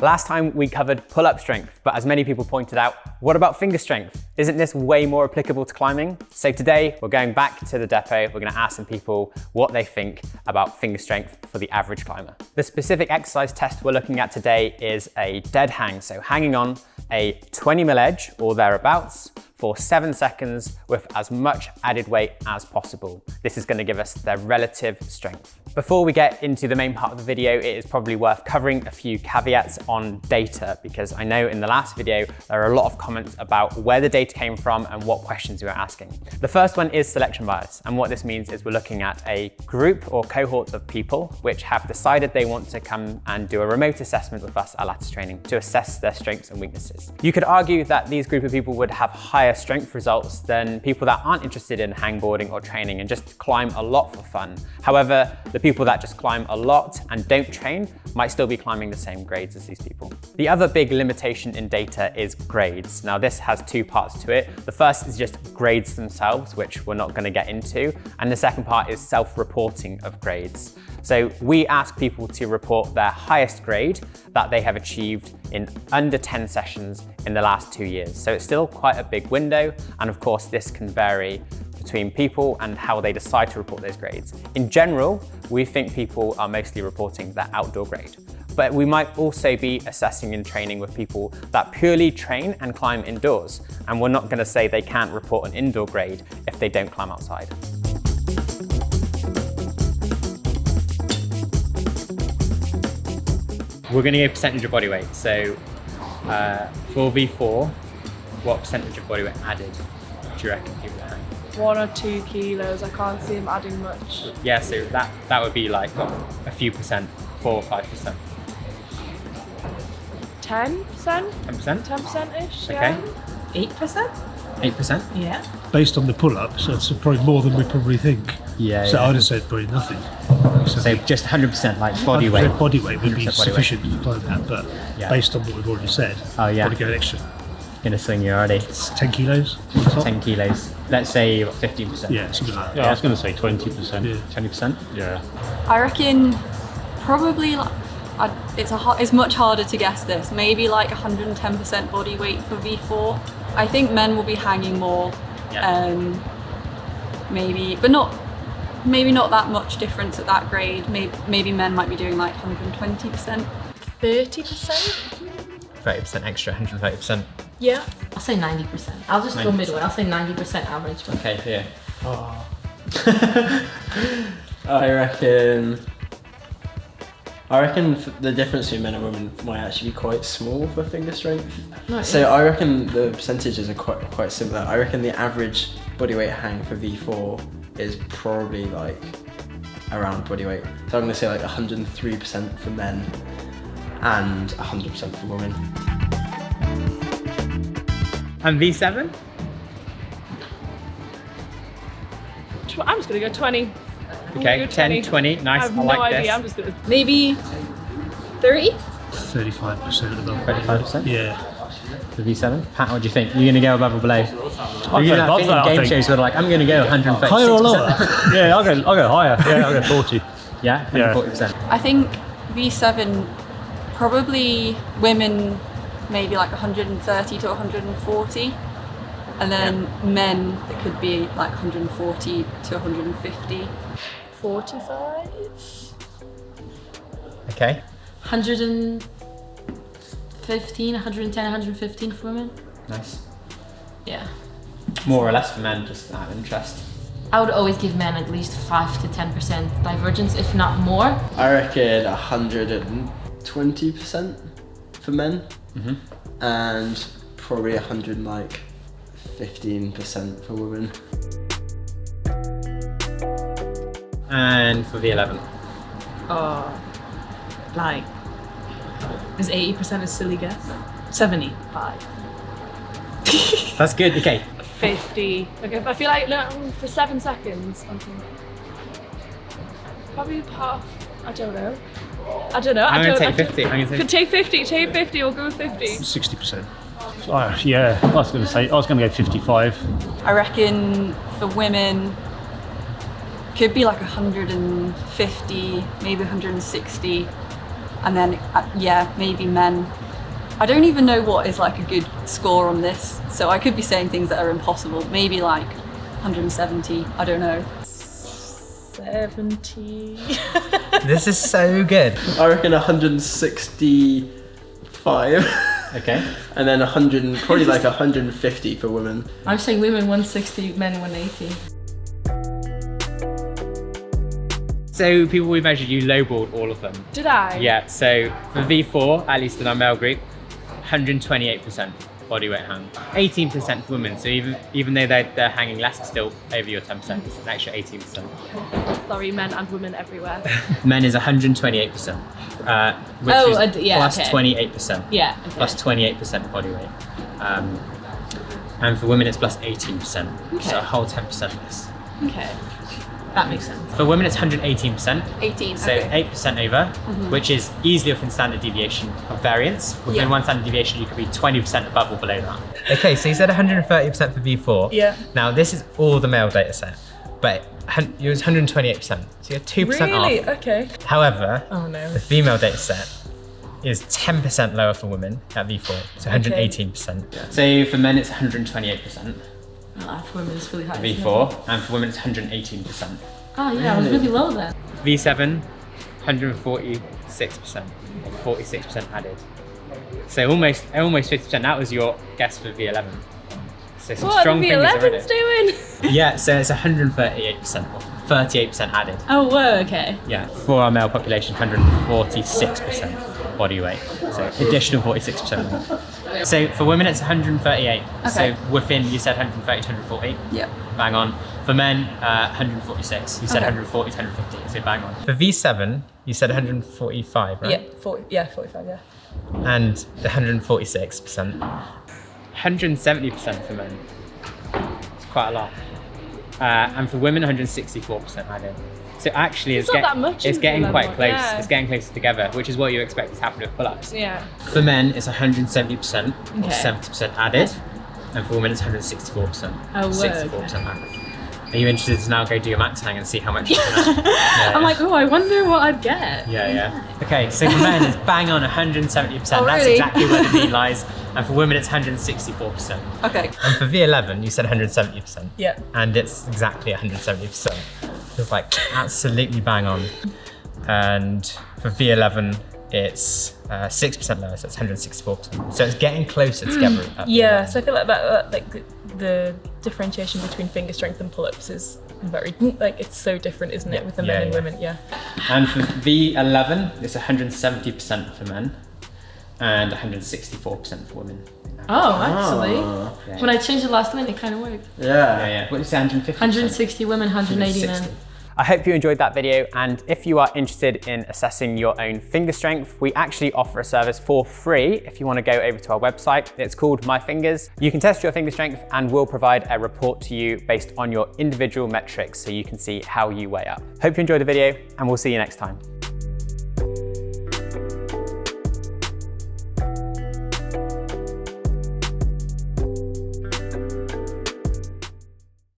Last time we covered pull-up strength, but as many people pointed out, what about finger strength? Isn't this way more applicable to climbing? So today we're going back to the depot. We're going to ask some people what they think about finger strength for the average climber. The specific exercise test we're looking at today is a dead hang. So hanging on a 20mm edge or thereabouts for 7 seconds with as much added weight as possible. This is going to give us their relative strength. Before we get into the main part of the video, it is probably worth covering a few caveats on data, because I know in the last video there are a lot of comments about where the data came from and what questions we were asking. The first one is selection bias, and what this means is we're looking at a group or cohort of people which have decided they want to come and do a remote assessment with us at Lattice Training to assess their strengths and weaknesses. You could argue that these group of people would have higher strength results than people that aren't interested in hangboarding or training and just climb a lot for fun. However, the people that just climb a lot and don't train might still be climbing the same grades as these people. The other big limitation in data is grades. Now this has two parts to it. The first is just grades themselves, which we're not going to get into. And the second part is self-reporting of grades. So we ask people to report their highest grade that they have achieved in under 10 sessions in the last 2 years. So it's still quite a big window. And of course, this can vary between people and how they decide to report those grades. In general, we think people are mostly reporting their outdoor grade. But we might also be assessing and training with people that purely train and climb indoors. And we're not going to say they can't report an indoor grade if they don't climb outside. We're going to go percentage of body weight. So for V4, what percentage of body weight added do you reckon people hang? 1 or 2 kilos. I can't see him adding much. Yeah, so that would be like a few percent, 4 or 5%. 10%? 10%? 10%-ish, Okay. yeah. 8%? 8%? Yeah. Based on the pull-ups, that's probably more than we probably think. Yeah. So yeah. I'd have said probably nothing. So just 100% like body weight. Body weight would be 100% body sufficient for climbing that, but Yeah. based on what we've already said, Oh yeah. probably go an extra. Gonna swing you already. 10 kilos on top. 10 kilos. Let's say 15%. Yeah, something like that. Yeah, I was going to say 20%. Yeah. 20%? Yeah. I reckon probably like, it's much harder to guess this. Maybe like 110% body weight for V4. I think men will be hanging more. Yeah. Maybe not that much difference at that grade. Maybe men might be doing like 120%. 30%? 30% extra, 130%. Yeah. I'll say 90%. I'll just go 90%. midway. I'll say 90% average. Okay, yeah. I reckon the difference between men and women might actually be quite small for finger strength. No, So I reckon the percentages are quite similar. I reckon the average body weight hang for V4 is probably like around body weight. So I'm going to say like 103% for men and 100% for women. And V7? I'm just going to go 20. Okay, 10, 20, nice, I have I no like idea. this. I'm just going to... Maybe 30? 35% above. 35%? Yeah. For V7? Pat, what do you think? You're gonna go above or below? I'll You go know, above in that, I game think. shows we're like, I'm gonna go 136%. Higher or lower? Yeah, I'll go higher. Yeah, I'll go 40. Yeah, Yeah. 40%. I think V7, probably women maybe like 130 to 140. And then men, it could be like 140 to 150. 45? Okay. 115, 110, 115 for women. Nice. Yeah. More or less for men, just out of interest. I would always give men at least 5 to 10% divergence, if not more. I reckon 120% for men and probably 115% for women. And for V11? Like, is 80% a silly guess? 75. That's good, okay. 50. Okay, I feel like for 7 seconds, I'm thinking probably half. I don't know. I'm gonna take 50. Could take 50. Take 50. We'll go with 50. 60%. Yeah, I was going to go 55. I reckon for women, could be like 150, maybe 160. And then, yeah, maybe men. I don't even know what is like a good score on this, so I could be saying things that are impossible. Maybe like 170, I don't know. 70. This is so good. I reckon 165. Okay. And then 100, probably like 150 for women. I'm saying women 160, men 180. So people we measured, you lowballed all of them. Did I? Yeah, so for V4, at least in our male group, 128% body weight hang. 18% for women, so even though they're hanging less, it's still over your 10%, it's an extra 18%. Sorry, men and women everywhere. Men is 128%, which is plus 28%. Yeah. Okay. Plus 28% body weight. And for women, it's plus 18%, so a whole 10% less. Okay. That makes sense. For women, it's 118%. 18, So okay. 8% over, which is easily within standard deviation of variance. Within one standard deviation, you could be 20% above or below that. Okay, so you said 130% for V4. Yeah. Now, this is all the male data set, but it was 128%. So you're 2% Really? off. Okay. However, Oh no. the female data set is 10% lower for women at V4, so 118%. So for men, it's 128%. For women, it's really high. V4, and for women, it's 118%. Oh yeah, I was really low then. V7, 146%, 46% added. So almost 50%. That was your guess for V11. So some What strong are the fingers already. V11s doing? Yeah, so it's 138%, or 38% added. Oh whoa, okay. Yeah, for our male population, 146% body weight. So additional 46% more. So for women, it's 138. Okay. So within, you said 130 to 140. Yeah. Bang on. For men, 146. You said Okay. 140 to 150. So bang on. For V7, you said 145, right? Yeah, 45, yeah. And 146%. 170% for men. It's quite a lot. And for women, 164% added. So actually, It's not that much it's in getting the quite level, close. yeah. It's getting closer together, which is what you expect to happen with pull-ups. Yeah. For men, it's 170%, or Okay. 70% added. And for women, it's 164%. Oh, whoa, 64% added. Are you interested to now go do your max hang and see how much you can add? Yeah, I'm like, oh, I wonder what I'd get. yeah. Okay, so for men, it's bang on 170%. Oh, That's really? exactly where the mean lies. And for women, it's 164%. Okay. And for V11, you said 170%. Yeah. And it's exactly 170%. It's like absolutely bang on. And for V11, it's 6% lower, so it's 164%. So it's getting closer together. at Yeah, V11. so I feel like that like the differentiation between finger strength and pull-ups is very, like, it's so different, isn't it, with the men and women, yeah. And for V11, it's 170% for men and 164% for women. Oh, actually. Yeah. When I changed it last night, it kind of worked. Yeah. What did you say, 150%? 160 women, 180 men. I hope you enjoyed that video, and if you are interested in assessing your own finger strength, we actually offer a service for free if you want to go over to our website. It's called My Fingers. You can test your finger strength and we'll provide a report to you based on your individual metrics so you can see how you weigh up. Hope you enjoyed the video and we'll see you next time.